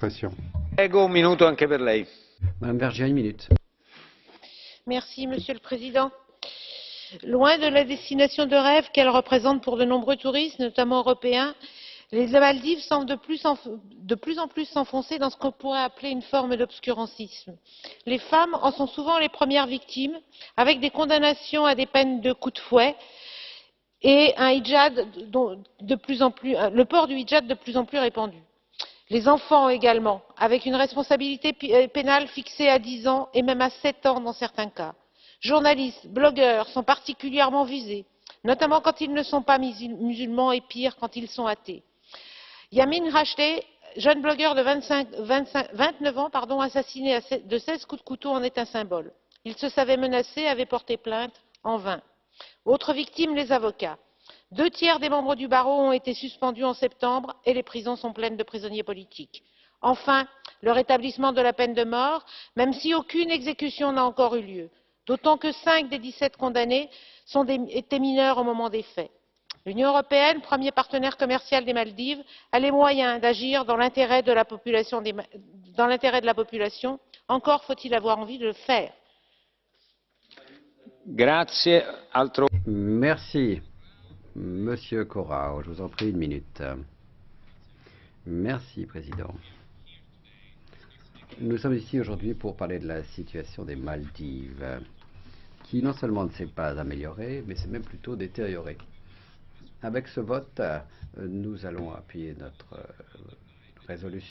d'expression. Prego, un minuto anche per lei. Madame Vergiat, une minute. Merci, Monsieur le Président. Loin de la destination de rêve qu'elle représente pour de nombreux touristes, notamment européens, les Maldives semblent de plus en plus s'enfoncer dans ce qu'on pourrait appeler une forme d'obscurantisme. Les femmes en sont souvent les premières victimes, avec des condamnations à des peines de coups de fouet et un hijab le port du hijab de plus en plus répandu. Les enfants également, avec une responsabilité pénale fixée à 10 ans et même à 7 ans dans certains cas. Journalistes, blogueurs sont particulièrement visés, notamment quand ils ne sont pas musulmans et pire quand ils sont athées. Yamin Rachdeh, jeune blogueur de 29 ans, assassiné de 16 coups de couteau, en est un symbole. Il se savait menacé, avait porté plainte, en vain. Autre victime, les avocats. 2 tiers des membres du barreau ont été suspendus en septembre et les prisons sont pleines de prisonniers politiques. Enfin, le rétablissement de la peine de mort, même si aucune exécution n'a encore eu lieu, d'autant que 5 des 17 condamnés étaient mineurs au moment des faits. L'Union européenne, premier partenaire commercial des Maldives, a les moyens d'agir dans l'intérêt de la population. Encore faut-il avoir envie de le faire. Grazie. Merci. Monsieur Corrao, je vous en prie, une minute. Merci, Président. Nous sommes ici aujourd'hui pour parler de la situation des Maldives, qui non seulement ne s'est pas améliorée, mais s'est même plutôt détériorée. Avec ce vote, nous allons appuyer notre résolution.